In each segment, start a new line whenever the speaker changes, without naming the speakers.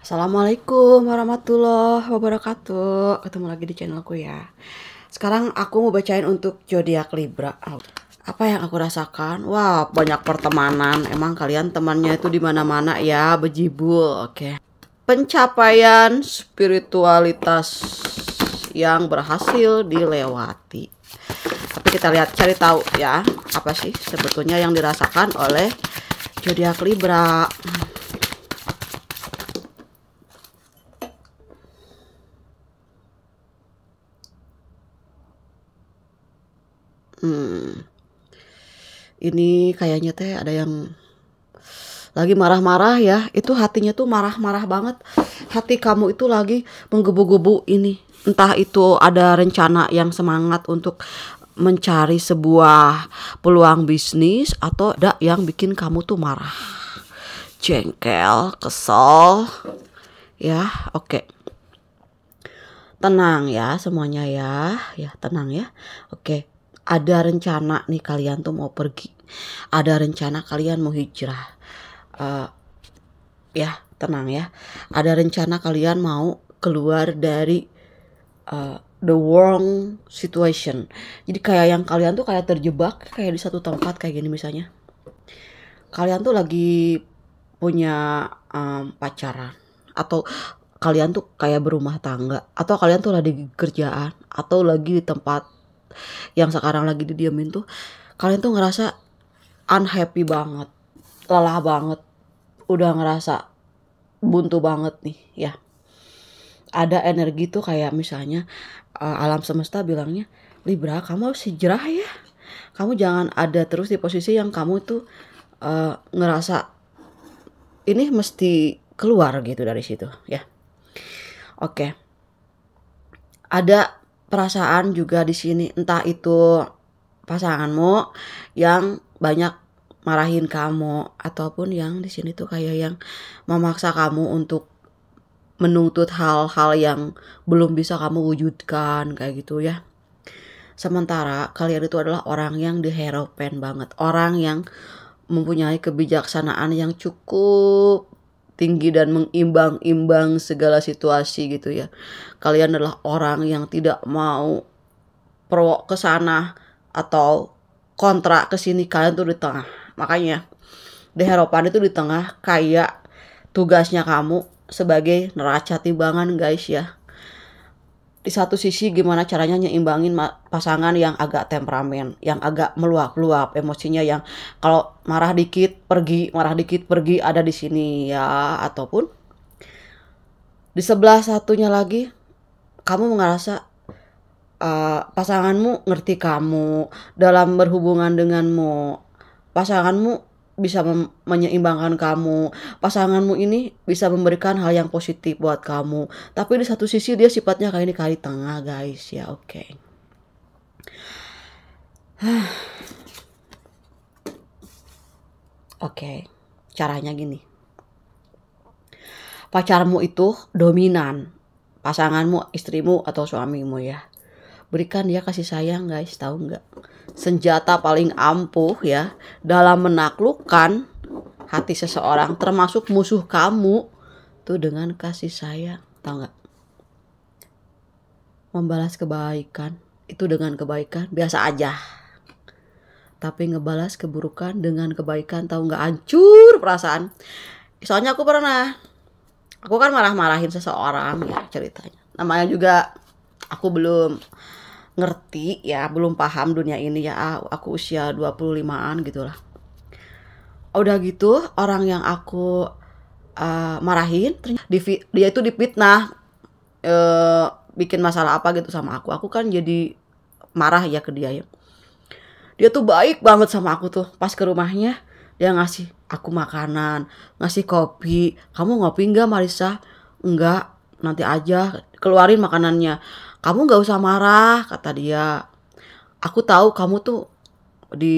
Assalamualaikum warahmatullahi wabarakatuh. Ketemu lagi di channelku ya. Sekarang aku mau bacain untuk zodiak Libra. Apa yang aku rasakan? Wah, banyak pertemanan. Emang kalian temannya itu di mana-mana ya, bejibul. Oke. Pencapaian spiritualitas yang berhasil dilewati. Tapi kita lihat, cari tahu ya, apa sih sebetulnya yang dirasakan oleh zodiak Libra. Ini kayaknya teh ada yang lagi marah-marah ya. Itu hatinya tuh marah-marah banget. Hati kamu itu lagi menggebu-gebu ini. Entah itu ada rencana yang semangat untuk mencari sebuah peluang bisnis, atau ada yang bikin kamu tuh marah, jengkel, kesel. Ya, oke. Tenang ya semuanya ya. Ya, tenang ya. Oke. Ada rencana nih kalian tuh mau pergi. Ada rencana kalian mau hijrah. Ya, tenang ya. Ada rencana kalian mau keluar dari the wrong situation. Jadi kayak yang kalian tuh kayak terjebak kayak di satu tempat kayak gini misalnya. Kalian tuh lagi punya pacaran, atau kalian tuh kayak berumah tangga, atau kalian tuh lagi di kerjaan, atau lagi di tempat yang sekarang lagi didiamin tuh. Kalian tuh ngerasa unhappy banget, lelah banget, udah ngerasa buntu banget nih ya. Ada energi tuh kayak misalnya alam semesta bilangnya, Libra kamu harus hijrah ya. Kamu jangan ada terus di posisi yang kamu tuh ngerasa ini mesti keluar gitu dari situ ya. Oke. Ada perasaan juga di sini, entah itu pasanganmu yang banyak marahin kamu, ataupun yang di sini tuh kayak yang memaksa kamu untuk menuntut hal-hal yang belum bisa kamu wujudkan kayak gitu ya. Sementara kalian itu adalah orang yang diheropen banget, orang yang mempunyai kebijaksanaan yang cukup tinggi dan mengimbang-imbang segala situasi gitu ya. Kalian adalah orang yang tidak mau pro ke sana atau kontra ke sini, kalian tuh di tengah. Makanya deheropan itu di tengah, kayak tugasnya kamu sebagai neraca timbangan guys ya. Di satu sisi gimana caranya nyeimbangin pasangan yang agak temperamen, yang agak meluap-luap emosinya, yang kalau marah dikit pergi ada di sini ya. Ataupun di sebelah satunya lagi kamu ngerasa pasanganmu ngerti kamu dalam berhubungan denganmu. Pasanganmu bisa menyeimbangkan kamu. Pasanganmu ini bisa memberikan hal yang positif buat kamu. Tapi di satu sisi dia sifatnya kayak ini, kali tengah guys ya. Oke. Oke. Caranya gini. Pacarmu itu dominan. Pasanganmu, istrimu atau suamimu ya. Berikan dia kasih sayang guys, tahu nggak? Senjata paling ampuh ya dalam menaklukkan hati seseorang, termasuk musuh kamu, tuh dengan kasih sayang, tahu nggak? Membalas kebaikan itu dengan kebaikan biasa aja, tapi ngebalas keburukan dengan kebaikan, tahu nggak? Hancur perasaan. Soalnya aku kan marah-marahin seseorang ya ceritanya. Namanya juga aku belum ngerti ya, belum paham dunia ini ya. Aku usia 25-an gitulah. Udah gitu orang yang aku marahin dia itu difitnah, bikin masalah apa gitu sama aku. Aku kan jadi marah ya ke dia ya. Dia tuh baik banget sama aku tuh. Pas ke rumahnya dia ngasih aku makanan, ngasih kopi. Kamu ngopi enggak Marisa? Enggak, nanti aja, keluarin makanannya. Kamu gak usah marah, kata dia. Aku tahu kamu tuh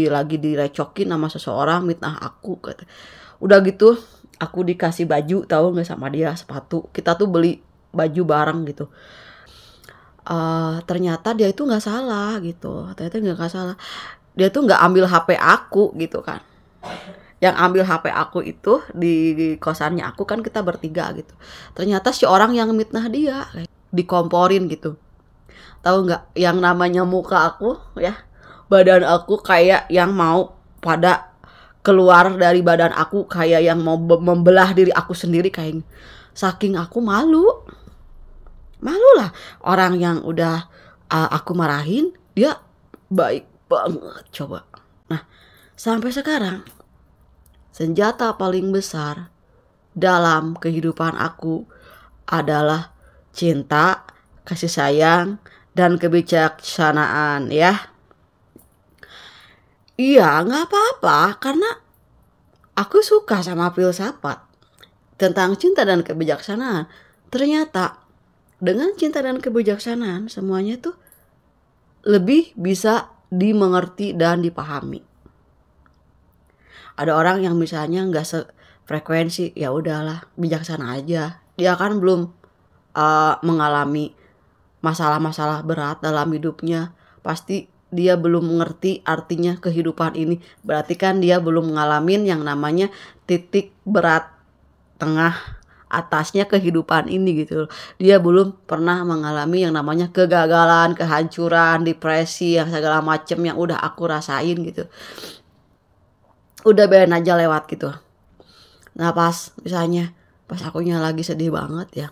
lagi direcokin sama seseorang, mitnah aku, kata. Udah gitu aku dikasih baju, tahu nggak, sama dia sepatu. Kita tuh beli baju bareng gitu. Ternyata dia itu nggak salah gitu. Ternyata nggak salah. Dia tuh nggak ambil HP aku gitu kan. yang ambil HP aku itu di kosannya aku, kan kita bertiga gitu. Ternyata si orang yang mitnah dia dikomporin gitu. Tahu nggak, yang namanya muka aku ya, badan aku kayak yang mau pada keluar dari badan aku, kayak yang mau membelah diri aku sendiri kayak. Saking aku malu lah, orang yang udah aku marahin dia baik banget coba. Nah, sampai sekarang senjata paling besar dalam kehidupan aku adalah cinta, kasih sayang, dan kebijaksanaan ya. Iya, nggak apa-apa karena aku suka sama filsafat tentang cinta dan kebijaksanaan. Ternyata dengan cinta dan kebijaksanaan semuanya tuh lebih bisa dimengerti dan dipahami. Ada orang yang misalnya nggak sefrekuensi, ya udahlah bijaksana aja. Dia kan belum mengalami masalah-masalah berat dalam hidupnya. Pasti dia belum mengerti artinya kehidupan ini. Berarti kan dia belum ngalamin yang namanya titik berat tengah atasnya kehidupan ini gitu. Dia belum pernah mengalami yang namanya kegagalan, kehancuran, depresi, yang segala macem yang udah aku rasain gitu. Udah biarin aja lewat gitu. Nah pas misalnya pas akunya lagi sedih banget ya,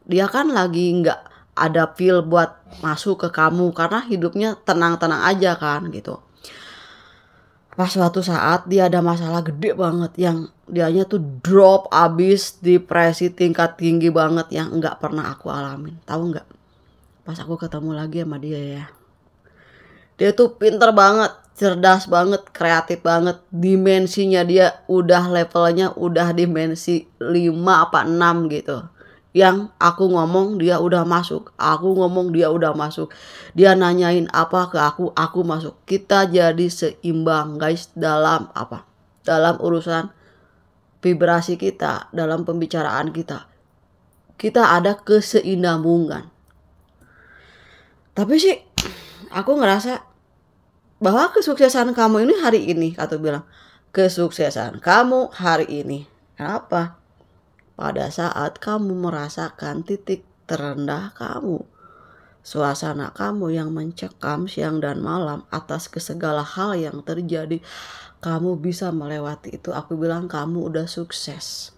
dia kan lagi nggak ada feel buat masuk ke kamu karena hidupnya tenang-tenang aja kan gitu. Pas suatu saat dia ada masalah gede banget yang dianya tuh drop abis, depresi tingkat tinggi banget yang nggak pernah aku alamin. Tahu nggak? Pas aku ketemu lagi sama dia ya, dia tuh pinter banget, cerdas banget, kreatif banget. Dimensinya dia udah levelnya udah dimensi 5 apa 6 gitu. Yang aku ngomong dia udah masuk, aku ngomong dia udah masuk. Dia nanyain apa ke aku masuk. Kita jadi seimbang guys dalam apa? Dalam urusan vibrasi kita, dalam pembicaraan kita. Kita ada keseimbangan. Tapi sih aku ngerasa bahwa kesuksesan kamu ini hari ini, kata bilang, kesuksesan kamu hari ini. Kenapa? Pada saat kamu merasakan titik terendah kamu, suasana kamu yang mencekam siang dan malam atas segala hal yang terjadi, kamu bisa melewati itu. Aku bilang kamu udah sukses.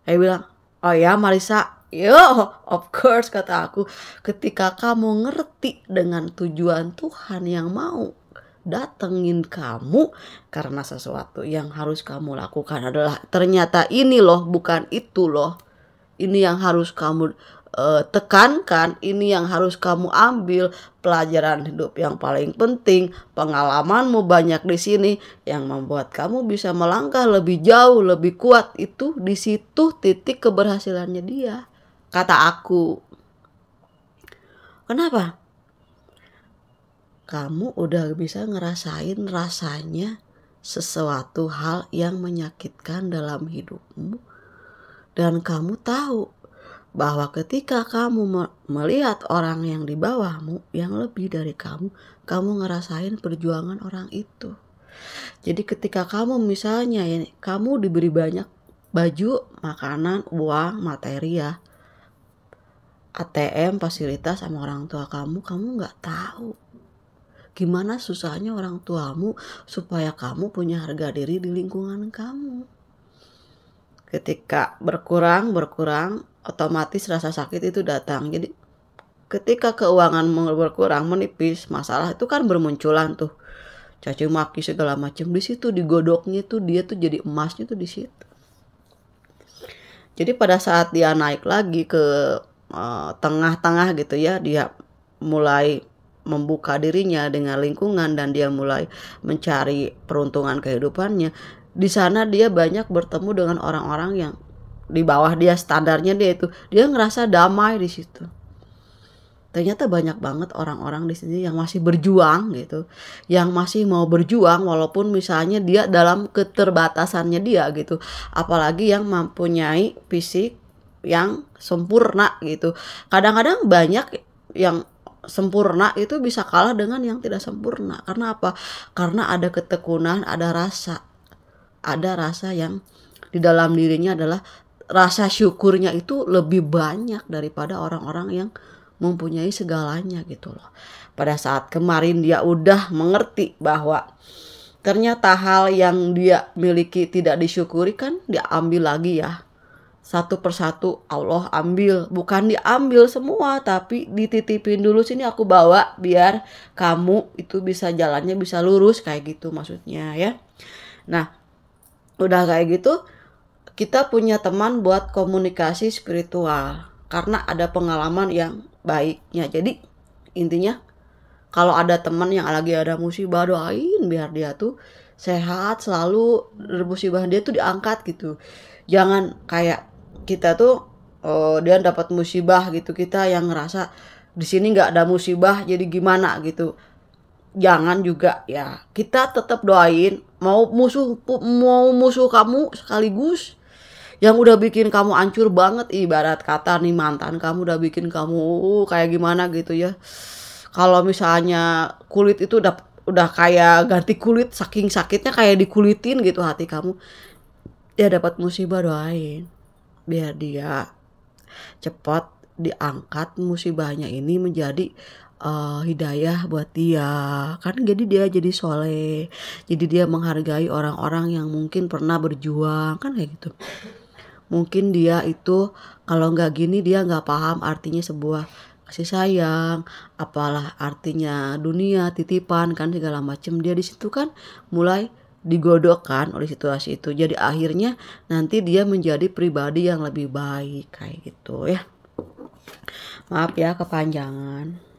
Dia bilang, oh ya Marisa, yo of course kata aku. Ketika kamu ngerti dengan tujuan Tuhan yang mau datengin kamu karena sesuatu yang harus kamu lakukan adalah ternyata ini loh, bukan itu loh. Ini yang harus kamu tekankan, ini yang harus kamu ambil pelajaran hidup yang paling penting. Pengalamanmu banyak di sini yang membuat kamu bisa melangkah lebih jauh, lebih kuat. Itu di situ titik keberhasilannya dia, kata aku. Kenapa? Kamu udah bisa ngerasain rasanya sesuatu hal yang menyakitkan dalam hidupmu. Dan kamu tahu bahwa ketika kamu melihat orang yang di bawahmu, yang lebih dari kamu ngerasain perjuangan orang itu. Jadi ketika kamu misalnya ini, kamu diberi banyak baju, makanan, uang, materi ya, ATM, fasilitas sama orang tua kamu gak tahu gimana susahnya orang tuamu supaya kamu punya harga diri di lingkungan kamu. Ketika berkurang, otomatis rasa sakit itu datang. Jadi ketika keuangan berkurang, menipis, masalah itu kan bermunculan tuh. Caci maki segala macam, di situ digodoknya tuh dia tuh jadi emasnya tuh di situ. Jadi pada saat dia naik lagi ke tengah-tengah gitu ya, dia mulai membuka dirinya dengan lingkungan dan dia mulai mencari peruntungan kehidupannya. Di sana dia banyak bertemu dengan orang-orang yang di bawah dia, standarnya dia itu. Dia ngerasa damai di situ. Ternyata banyak banget orang-orang di sini yang masih berjuang gitu, yang masih mau berjuang walaupun misalnya dia dalam keterbatasannya dia gitu. Apalagi yang mempunyai fisik yang sempurna gitu. Kadang-kadang banyak yang sempurna itu bisa kalah dengan yang tidak sempurna. Karena apa? Karena ada ketekunan, ada rasa. ada rasa yang di dalam dirinya adalah rasa syukurnya itu lebih banyak daripada orang-orang yang mempunyai segalanya gitu loh. Pada saat kemarin dia udah mengerti bahwa ternyata hal yang dia miliki tidak disyukuri, kan diambil lagi ya. Satu persatu Allah ambil, bukan diambil semua tapi dititipin dulu, sini aku bawa biar kamu itu bisa jalannya bisa lurus kayak gitu maksudnya ya. Nah, udah kayak gitu kita punya teman buat komunikasi spiritual karena ada pengalaman yang baiknya. Jadi intinya kalau ada teman yang lagi ada musibah, doain biar dia tuh sehat selalu, musibah dia tuh diangkat gitu. Jangan kayak kita tuh dia dapat musibah gitu, kita yang ngerasa di sini nggak ada musibah jadi gimana gitu. Jangan juga ya, kita tetap doain, mau musuh kamu sekaligus yang udah bikin kamu hancur banget, ibarat kata nih mantan kamu udah bikin kamu kayak gimana gitu ya. Kalau misalnya kulit itu udah kayak ganti kulit, saking sakitnya kayak dikulitin gitu hati kamu, dia dapat musibah, doain biar dia cepat diangkat musibahnya ini menjadi hidayah buat dia kan, jadi dia jadi soleh, jadi dia menghargai orang-orang yang mungkin pernah berjuang kan kayak gitu. Mungkin dia itu kalau nggak gini dia nggak paham artinya sebuah kasih sayang, apalah artinya dunia titipan kan segala macem. Dia di situ kan mulai digodokkan oleh situasi itu, jadi akhirnya nanti dia menjadi pribadi yang lebih baik kayak gitu ya. Maaf ya kepanjangan.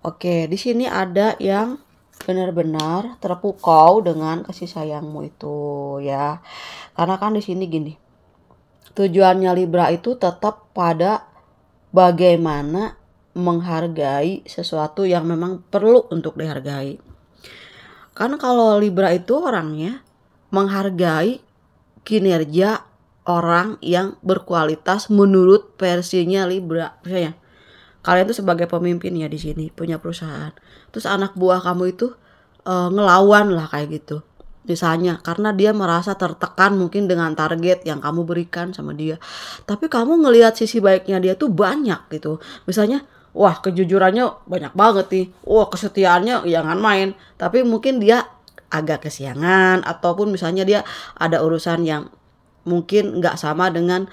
Oke, di sini ada yang benar-benar terpukau dengan kasih sayangmu itu ya. Karena kan di sini gini, tujuannya Libra itu tetap pada bagaimana menghargai sesuatu yang memang perlu untuk dihargai. Karena kalau Libra itu orangnya menghargai kinerja orang yang berkualitas menurut versinya Libra. Misalnya kalian tuh sebagai pemimpin ya di sini punya perusahaan, terus anak buah kamu itu ngelawan lah kayak gitu misalnya, karena dia merasa tertekan mungkin dengan target yang kamu berikan sama dia, tapi kamu ngelihat sisi baiknya dia tuh banyak gitu. Misalnya wah kejujurannya banyak banget nih, wah kesetiaannya jangan main, tapi mungkin dia agak kesiangan ataupun misalnya dia ada urusan yang mungkin nggak sama dengan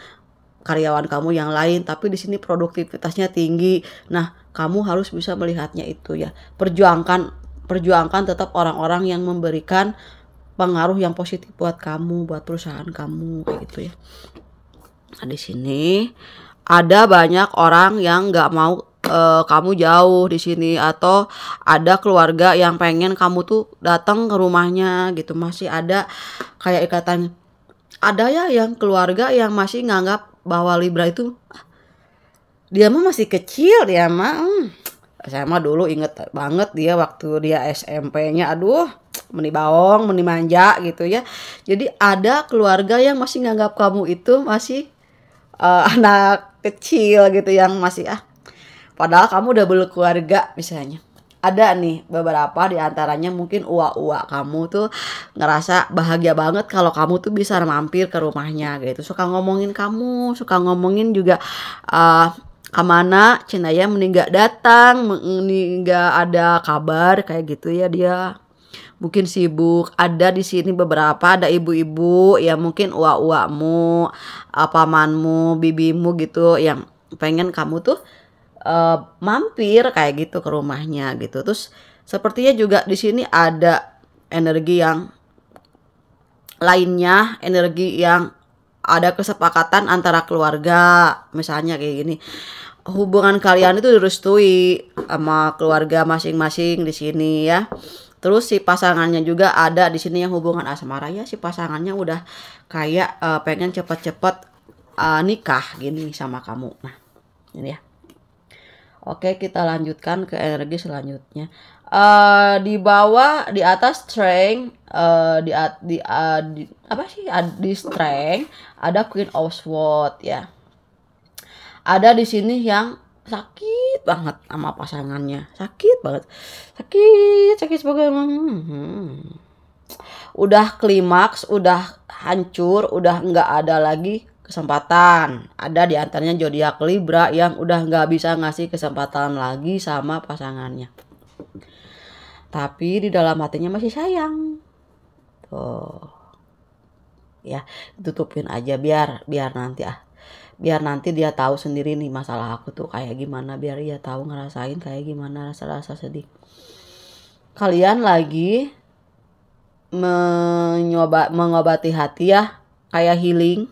karyawan kamu yang lain, tapi di sini produktivitasnya tinggi. Nah, kamu harus bisa melihatnya itu ya. Perjuangkan tetap orang-orang yang memberikan pengaruh yang positif buat kamu, buat perusahaan kamu kayak gitu ya. Nah, di sini ada banyak orang yang nggak mau kamu jauh di sini, atau ada keluarga yang pengen kamu tuh datang ke rumahnya gitu. Masih ada kayak ikatan. Ada ya yang keluarga yang masih nganggap bahwa Libra itu dia mah masih kecil, dia mah saya mah dulu inget banget dia waktu dia SMP-nya aduh meni baong meni manja gitu ya. Jadi ada keluarga yang masih nganggap kamu itu masih anak kecil gitu, yang masih padahal kamu udah berkeluarga misalnya. Ada nih beberapa di antaranya mungkin uak-uak kamu tuh ngerasa bahagia banget kalau kamu tuh bisa mampir ke rumahnya gitu. Suka ngomongin kamu, suka ngomongin juga kemana cenaya meninggal datang, meninggal ada kabar kayak gitu ya, dia mungkin sibuk. Ada di sini beberapa, ada ibu-ibu ya mungkin uak-uakmu, pamanmu, bibimu gitu yang pengen kamu tuh mampir kayak gitu ke rumahnya gitu. Terus sepertinya juga di sini ada energi yang lainnya, energi yang ada kesepakatan antara keluarga, misalnya kayak gini. Hubungan kalian itu direstui sama keluarga masing-masing di sini ya. Terus si pasangannya juga ada di sini yang hubungan asmara ya, si pasangannya udah kayak pengen cepet-cepet nikah gini sama kamu. Nah, ini ya. Oke, kita lanjutkan ke energi selanjutnya. Di bawah, di atas strength, di apa sih? Di strength ada Queen of Swords ya. Ada di sini yang sakit banget sama pasangannya, sakit banget, sakit sebagai udah klimaks, udah hancur, udah nggak ada lagi kesempatan. Ada di antaranya zodiak Libra yang udah nggak bisa ngasih kesempatan lagi sama pasangannya. Tapi di dalam hatinya masih sayang. Tuh. Ya, tutupin aja biar nanti biar nanti dia tahu sendiri nih masalah aku tuh kayak gimana, biar dia tahu ngerasain kayak gimana rasa-rasa sedih. Kalian lagi mengobati hati ya, kayak healing.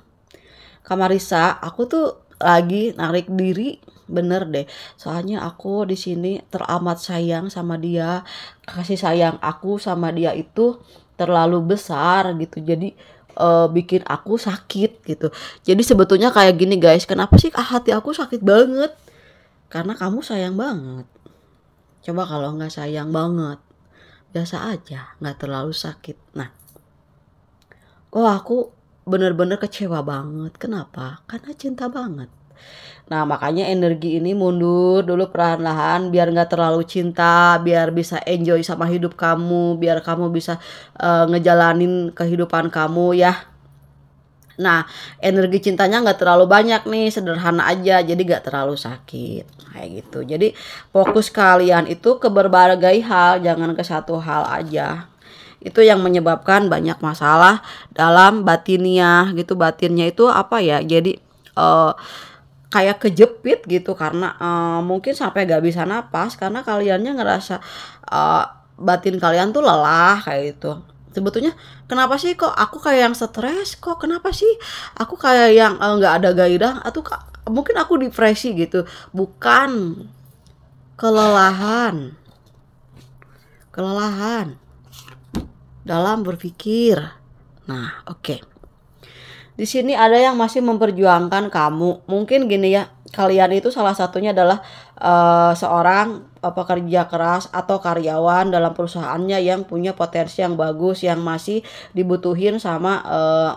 Kamarisa, aku tuh lagi narik diri bener deh. Soalnya aku di sini teramat sayang sama dia. Kasih sayang aku sama dia itu terlalu besar gitu. Jadi bikin aku sakit gitu. Jadi sebetulnya kayak gini guys, kenapa sih hati aku sakit banget? Karena kamu sayang banget. Coba kalau nggak sayang banget, biasa aja, nggak terlalu sakit. Nah, aku bener-bener kecewa banget. Kenapa? Karena cinta banget. Nah, makanya energi ini mundur dulu perlahan-lahan biar nggak terlalu cinta, biar bisa enjoy sama hidup kamu, biar kamu bisa ngejalanin kehidupan kamu ya. Nah, energi cintanya nggak terlalu banyak nih, sederhana aja, jadi nggak terlalu sakit kayak gitu. Jadi fokus kalian itu ke berbagai hal, jangan ke satu hal aja. Itu yang menyebabkan banyak masalah dalam batinnya gitu. Batinnya itu apa ya, jadi kayak kejepit gitu karena mungkin sampai gak bisa napas karena kaliannya ngerasa batin kalian tuh lelah kayak gitu. Sebetulnya kenapa sih kok aku kayak yang stres, kok kenapa sih aku kayak yang nggak ada gairah, atau mungkin aku depresi gitu. Bukan, kelelahan dalam berpikir. Nah, oke. Di sini ada yang masih memperjuangkan kamu. Mungkin gini ya, kalian itu salah satunya adalah seorang pekerja keras atau karyawan dalam perusahaannya yang punya potensi yang bagus, yang masih dibutuhin sama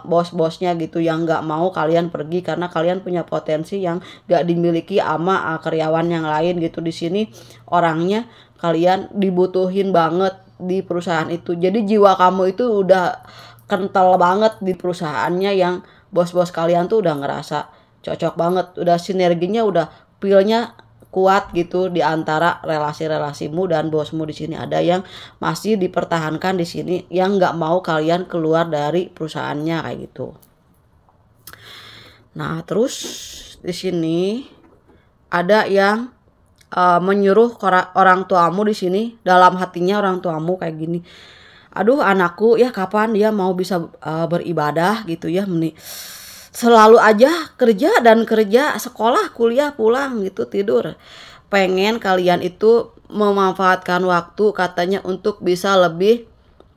bos-bosnya gitu, yang nggak mau kalian pergi karena kalian punya potensi yang nggak dimiliki sama karyawan yang lain gitu. Di sini orangnya kalian dibutuhin banget di perusahaan itu. Jadi jiwa kamu itu udah kental banget di perusahaannya, yang bos-bos kalian tuh udah ngerasa cocok banget, udah sinerginya, udah feel-nya kuat gitu di antara relasi-relasimu dan bosmu. Di sini ada yang masih dipertahankan di sini, yang nggak mau kalian keluar dari perusahaannya kayak gitu. Nah, terus di sini ada yang menyuruh orang tuamu di sini, dalam hatinya orang tuamu kayak gini. Aduh, anakku ya kapan dia mau bisa beribadah gitu ya, selalu aja kerja dan kerja, sekolah, kuliah, pulang gitu, tidur. Pengen kalian itu memanfaatkan waktu katanya untuk bisa lebih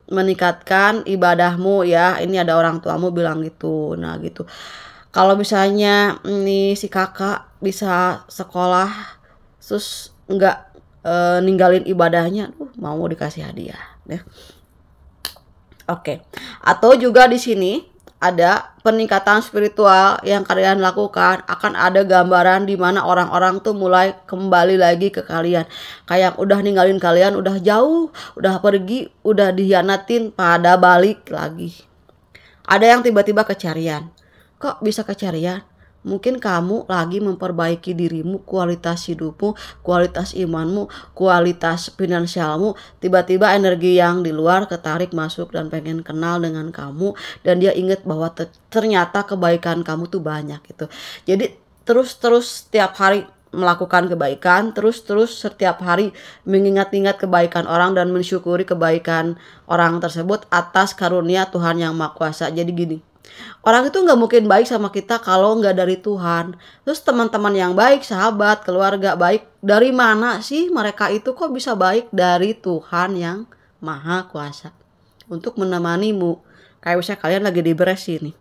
meningkatkan ibadahmu ya. Ini ada orang tuamu bilang gitu. Nah gitu, kalau misalnya nih si kakak bisa sekolah terus nggak ninggalin ibadahnya, mau dikasih hadiah ya. Oke. Atau juga di sini ada peningkatan spiritual yang kalian lakukan, akan ada gambaran di mana orang-orang tuh mulai kembali lagi ke kalian. Kayak udah ninggalin kalian, udah jauh, udah pergi, udah dihianatin, pada balik lagi. Ada yang tiba-tiba kecarian. Kok bisa kecarian? Mungkin kamu lagi memperbaiki dirimu, kualitas hidupmu, kualitas imanmu, kualitas finansialmu. Tiba-tiba energi yang di luar ketarik masuk dan pengen kenal dengan kamu. Dan dia ingat bahwa ternyata kebaikan kamu tuh banyak gitu. Jadi terus-terus setiap hari melakukan kebaikan, terus-terus setiap hari mengingat-ingat kebaikan orang dan mensyukuri kebaikan orang tersebut atas karunia Tuhan Yang Maha Kuasa. Jadi gini, orang itu nggak mungkin baik sama kita kalau nggak dari Tuhan. Terus teman-teman yang baik, sahabat, keluarga baik, dari mana sih mereka itu kok bisa baik? Dari Tuhan Yang Maha Kuasa untuk menemanimu. Kayak misalnya kalian lagi di Bresi nih,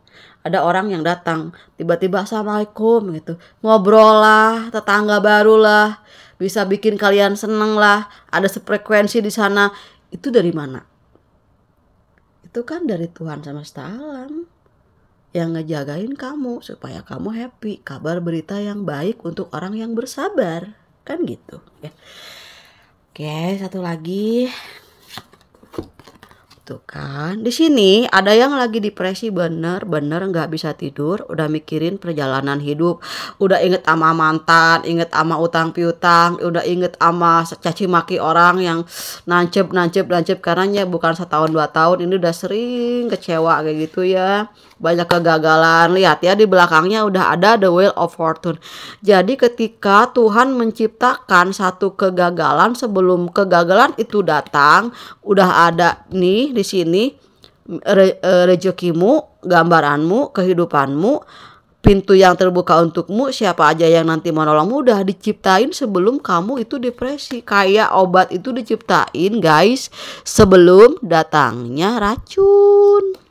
ada orang yang datang tiba-tiba assalamualaikum gitu, ngobrol lah, tetangga baru lah, bisa bikin kalian seneng lah, ada sefrekuensi di sana. Itu dari mana? Itu kan dari Tuhan semesta alam yang ngejagain kamu supaya kamu happy, kabar berita yang baik untuk orang yang bersabar, kan gitu ya. Oke, satu lagi. gitu kan. Di sini ada yang lagi depresi bener-bener nggak bisa tidur, udah mikirin perjalanan hidup, udah inget sama mantan, inget sama utang piutang, udah inget sama caci maki orang yang nancep karena bukan setahun 2 tahun, ini udah sering kecewa kayak gitu ya. Banyak kegagalan. Lihat ya, di belakangnya udah ada the wheel of fortune. Jadi ketika Tuhan menciptakan satu kegagalan, sebelum kegagalan itu datang, udah ada nih di sini rezekimu, gambaranmu, kehidupanmu, pintu yang terbuka untukmu, siapa aja yang nanti menolongmu udah diciptain sebelum kamu itu depresi. Kayak obat itu diciptain guys sebelum datangnya racun.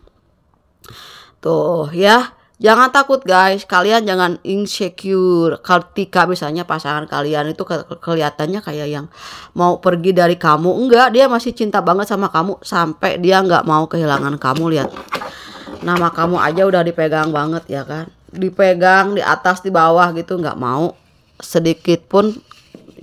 Tuh ya, jangan takut guys, kalian jangan insecure ketika misalnya pasangan kalian itu kelihatannya kayak yang mau pergi dari kamu. Enggak, dia masih cinta banget sama kamu sampai dia nggak mau kehilangan kamu. Lihat, nama kamu aja udah dipegang banget ya kan, dipegang di atas di bawah gitu, nggak mau sedikit pun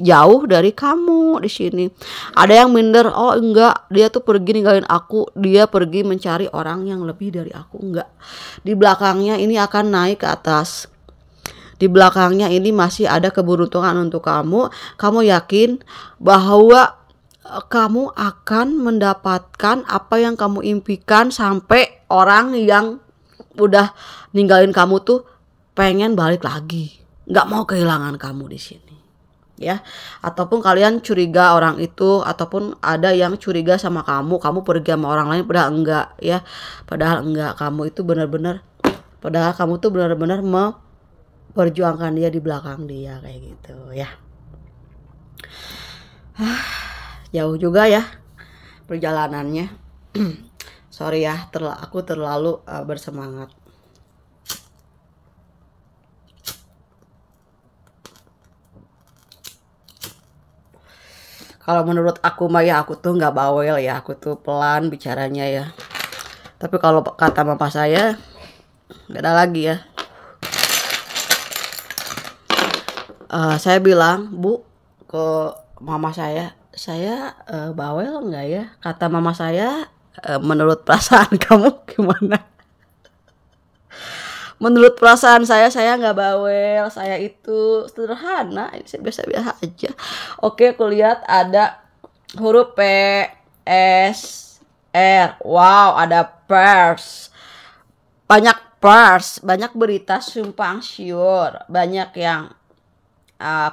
jauh dari kamu. Di sini ada yang minder, oh enggak, dia tuh pergi ninggalin aku, dia pergi mencari orang yang lebih dari aku. Enggak, di belakangnya ini akan naik ke atas, di belakangnya ini masih ada keberuntungan untuk kamu. Kamu yakin bahwa kamu akan mendapatkan apa yang kamu impikan, sampai orang yang udah ninggalin kamu tuh pengen balik lagi, nggak mau kehilangan kamu di sini. Ya, ataupun kalian curiga orang itu, ataupun ada yang curiga sama kamu pergi sama orang lain, padahal enggak ya, padahal enggak, kamu itu benar-benar, padahal kamu tuh benar-benar memperjuangkan dia di belakang dia kayak gitu ya. Jauh juga ya perjalanannya. Sorry ya, aku terlalu bersemangat. Kalau menurut aku mah ya, aku tuh nggak bawel ya, aku tuh pelan bicaranya ya. Tapi kalau kata mama saya nggak ada lagi ya. Saya bilang, Bu, ke mama saya bawel nggak ya? Kata mama saya, menurut perasaan kamu gimana? Menurut perasaan saya nggak bawel, saya itu sederhana, saya biasa-biasa aja. Oke, aku lihat ada huruf P, S, R. Wow, ada pers. Banyak pers, banyak berita simpang siur, banyak yang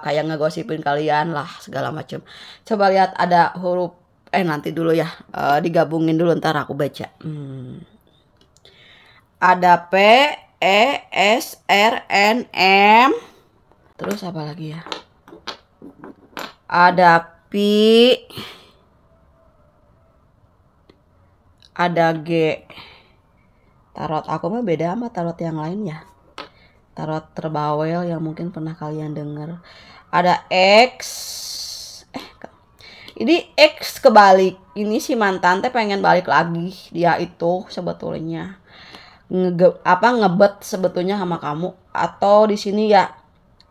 kayak ngegosipin kalian lah segala macam. Coba lihat ada huruf nanti dulu ya, digabungin dulu ntar aku baca. Ada P, E, S, R, N, M. Terus apa lagi ya? Ada P, ada G. Tarot aku mah beda sama tarot yang lain ya. Tarot terbawel yang mungkin pernah kalian dengar. Ada X. Ini X kebalik. Ini si mantan teh pengen balik lagi. Dia itu sebetulnya ngebet sebetulnya sama kamu. Atau di sini ya,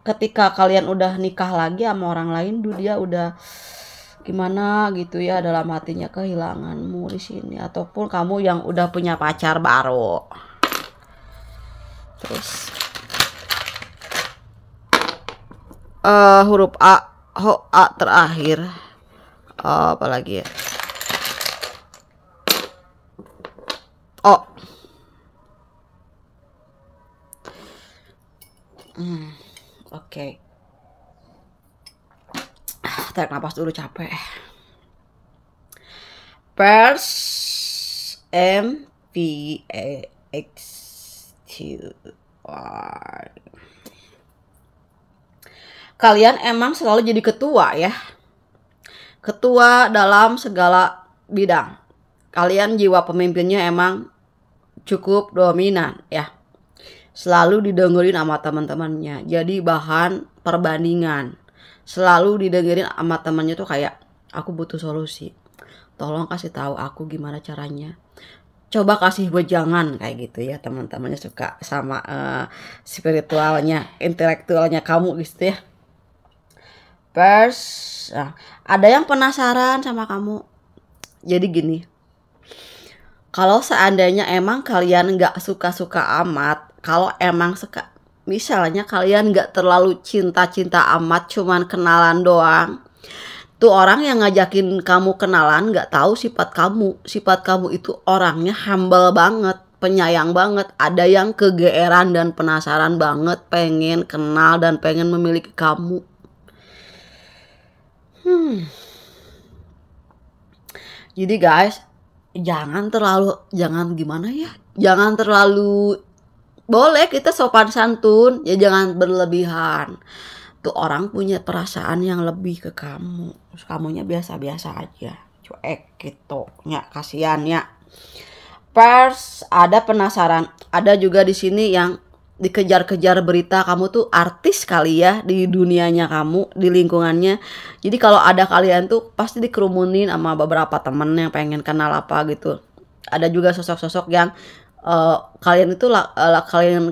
ketika kalian udah nikah lagi sama orang lain, dia udah gimana gitu ya, dalam hatinya kehilanganmu di sini. Ataupun kamu yang udah punya pacar baru. Terus huruf A, A terakhir. Apa lagi ya? O. Oke. Tarik napas dulu, capek. Pers, M, P, A, X, Q, R. Kalian emang selalu jadi ketua ya. Ketua dalam segala bidang. Kalian jiwa pemimpinnya emang cukup dominan ya. Selalu didengerin sama teman-temannya. Jadi bahan perbandingan. Selalu didengerin sama temannya tuh kayak, aku butuh solusi. Tolong kasih tahu aku gimana caranya. Coba kasih wejangan kayak gitu ya. Teman-temannya suka sama spiritualnya, intelektualnya kamu gitu ya. Nah, ada yang penasaran sama kamu. Jadi gini, Kalau seandainya emang kalian nggak suka-suka amat, kalau emang misalnya kalian nggak terlalu cinta-cinta amat, cuman kenalan doang, tuh orang yang ngajakin kamu kenalan nggak tahu sifat kamu. Sifat kamu itu orangnya humble banget, penyayang banget. Ada yang kegeeran dan penasaran banget, pengen kenal dan pengen memiliki kamu. Jadi guys, jangan gimana ya? Jangan terlalu, boleh kita sopan santun, ya jangan berlebihan. Tuh orang punya perasaan yang lebih ke kamu, terus kamunya biasa-biasa aja, cuek gitu, ya kasihan ya. Pers ada penasaran, ada juga di sini yang dikejar-kejar berita kamu tuh artis kali ya di dunianya kamu, di lingkungannya. Jadi kalau ada kalian tuh pasti dikerumunin sama beberapa temen yang pengen kenal apa gitu. Ada juga sosok-sosok yang kalian itu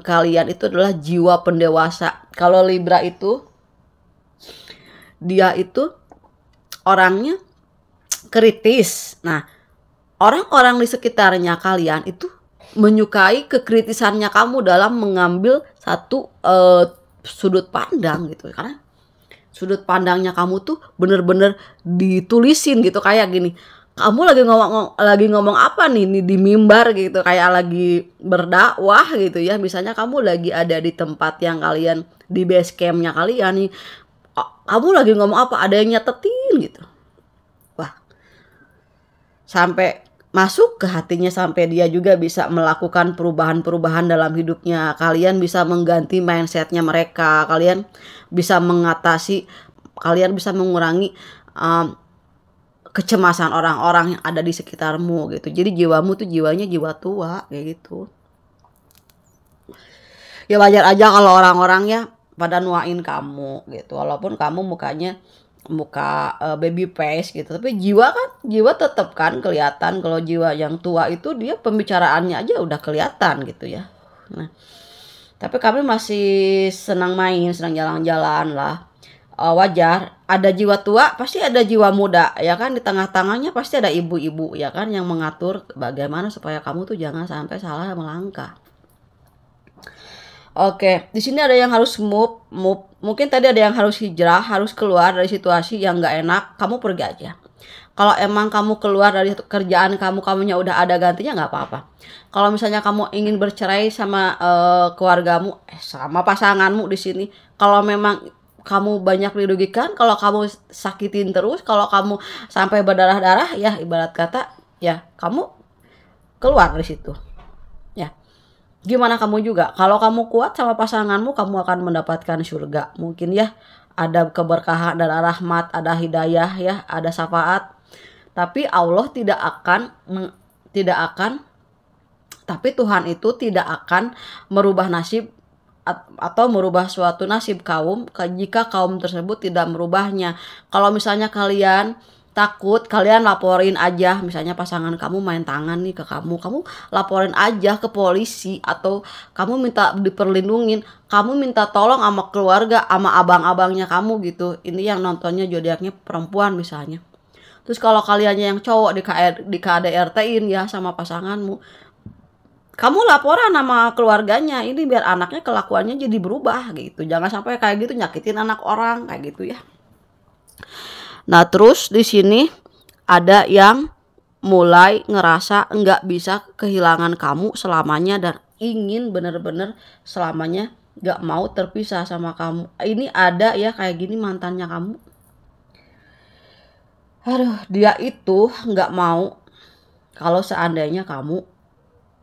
kalian itu adalah jiwa pendewasa. Kalau Libra itu dia itu orangnya kritis. Nah, orang-orang di sekitarnya kalian itu menyukai kekritisannya kamu dalam mengambil satu sudut pandang gitu. Karena sudut pandangnya kamu tuh bener-bener ditulisin gitu, kayak gini. Kamu lagi ngomong apa nih di mimbar gitu, kayak lagi berdakwah gitu ya. Misalnya kamu lagi ada di tempat yang kalian di base campnya kalian nih, kamu lagi ngomong apa, ada yang nyatetin gitu. Wah, sampai masuk ke hatinya, sampai dia juga bisa melakukan perubahan-perubahan dalam hidupnya. Kalian bisa mengganti mindsetnya mereka, kalian bisa mengurangi kecemasan orang-orang yang ada di sekitarmu gitu. Jadi jiwamu tuh jiwanya jiwa tua kayak gitu. Ya wajar aja kalau orang-orang ya pada nuain kamu gitu, walaupun kamu muka baby face gitu, tapi jiwa tetap kan kelihatan. Kalau jiwa yang tua itu dia pembicaraannya aja udah kelihatan gitu ya. Nah, tapi kami masih senang main, senang jalan-jalan lah. Wajar, ada jiwa tua pasti ada jiwa muda ya kan, di tengah-tengahnya pasti ada ibu-ibu ya kan, yang mengatur bagaimana supaya kamu tuh jangan sampai salah melangkah. Oke, di sini ada yang harus move. Mungkin tadi ada yang harus hijrah, harus keluar dari situasi yang nggak enak. Kamu pergi aja. Kalau emang kamu keluar dari kerjaan kamunya udah ada gantinya, nggak apa-apa. Kalau misalnya kamu ingin bercerai sama keluargamu, sama pasanganmu di sini, kalau memang kamu banyak dirugikan, kalau kamu sakitin terus, kalau kamu sampai berdarah-darah, ya ibarat kata, ya kamu keluar dari situ. Ya. Gimana kamu juga, kalau kamu kuat sama pasanganmu, kamu akan mendapatkan surga. Mungkin ya ada keberkahan dan rahmat, ada hidayah ya, ada syafaat. Tapi Allah tapi Tuhan itu tidak akan merubah nasib atau merubah suatu nasib kaum jika kaum tersebut tidak merubahnya. Kalau misalnya kalian takut, kalian laporin aja. Misalnya pasangan kamu main tangan nih ke kamu laporin aja ke polisi, atau kamu minta diperlindungin, kamu minta tolong sama keluarga, sama abang-abangnya kamu gitu. Ini yang nontonnya zodiaknya perempuan misalnya. Terus kalau kaliannya yang cowok di KDRT-in ya sama pasanganmu, kamu laporan sama keluarganya, ini biar anaknya kelakuannya jadi berubah gitu. Jangan sampai kayak gitu nyakitin anak orang kayak gitu ya. Nah, terus di sini ada yang mulai ngerasa nggak bisa kehilangan kamu selamanya dan ingin bener-bener selamanya nggak mau terpisah sama kamu. Ini ada ya kayak gini mantannya kamu. Aduh, dia itu nggak mau kalau seandainya kamu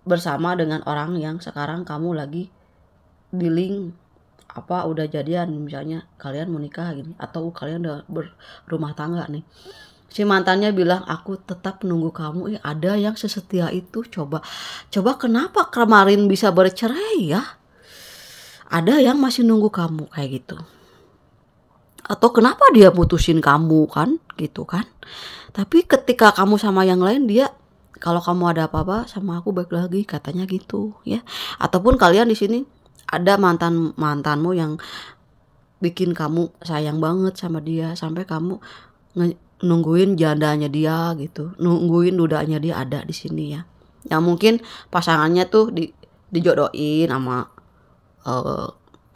bersama dengan orang yang sekarang kamu lagi dealing udah jadian, misalnya kalian mau nikah gini, atau kalian udah berumah tangga nih. Si mantannya bilang, aku tetap menunggu kamu. Ada yang sesetia itu. Coba kenapa kemarin bisa bercerai ya? Ada yang masih nunggu kamu kayak gitu. Atau kenapa dia putusin kamu kan gitu kan. Tapi ketika kamu sama yang lain, dia kalau kamu ada apa-apa sama aku baik lagi katanya gitu ya. Ataupun kalian di sini ada mantanmu yang bikin kamu sayang banget sama dia, sampai kamu nungguin jandanya dia gitu, nungguin dudanya dia ada di sini ya. yang mungkin pasangannya tuh dijodohin sama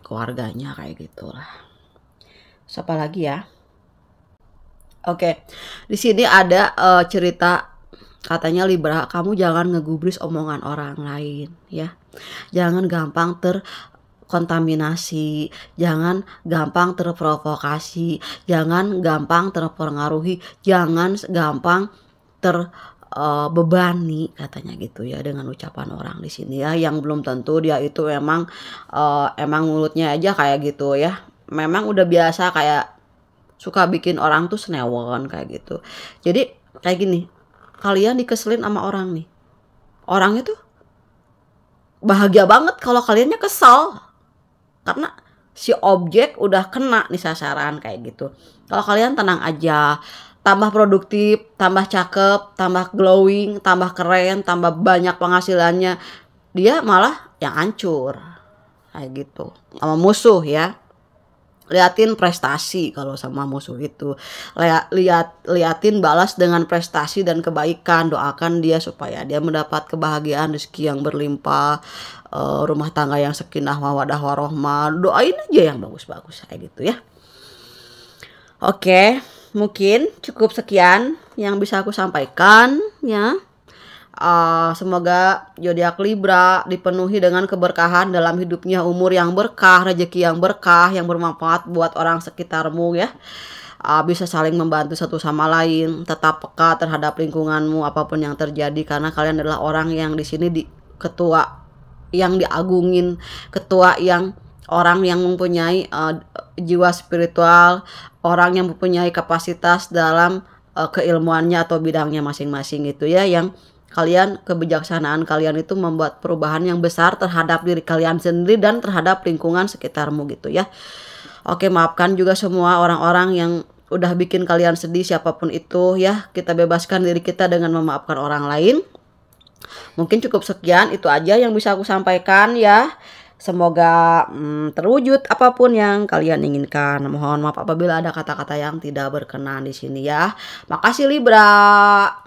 keluarganya kayak gitulah. Siapa lagi ya? Oke, di sini ada cerita katanya Libra, kamu jangan ngegubris omongan orang lain ya. Jangan gampang terkontaminasi, jangan gampang terprovokasi, jangan gampang terpengaruhi, jangan gampang terbebani katanya gitu ya dengan ucapan orang di sini ya, yang belum tentu dia itu emang mulutnya aja kayak gitu ya. Memang udah biasa kayak suka bikin orang tuh senewon kayak gitu. Jadi kayak gini, kalian dikeselin sama orang nih. Orangnya tuh bahagia banget kalau kaliannya kesal. Karena si objek udah kena nih sasaran kayak gitu. Kalau kalian tenang aja, tambah produktif, tambah cakep, tambah glowing, tambah keren, tambah banyak penghasilannya, dia malah yang hancur kayak gitu sama musuh ya. Liatin prestasi kalau sama musuh itu, liatin balas dengan prestasi dan kebaikan. Doakan dia supaya dia mendapat kebahagiaan, rezeki yang berlimpah, rumah tangga yang sakinah mawaddah warohmah. Doain aja yang bagus-bagus kayak gitu ya. Oke, mungkin cukup sekian yang bisa aku sampaikan ya. Semoga zodiak Libra dipenuhi dengan keberkahan dalam hidupnya, umur yang berkah, rezeki yang berkah, yang bermanfaat buat orang sekitarmu ya. Bisa saling membantu satu sama lain, tetap peka terhadap lingkunganmu apapun yang terjadi, karena kalian adalah orang yang di sini ketua yang diagungin, ketua yang orang yang mempunyai jiwa spiritual, orang yang mempunyai kapasitas dalam keilmuannya atau bidangnya masing-masing gitu ya, yang kalian, kebijaksanaan kalian itu membuat perubahan yang besar terhadap diri kalian sendiri dan terhadap lingkungan sekitarmu gitu ya. Oke, maafkan juga semua orang-orang yang udah bikin kalian sedih, siapapun itu ya. Kita bebaskan diri kita dengan memaafkan orang lain. Mungkin cukup sekian, itu aja yang bisa aku sampaikan ya. Semoga terwujud apapun yang kalian inginkan. Mohon maaf apabila ada kata-kata yang tidak berkenan di sini ya. Makasih Libra.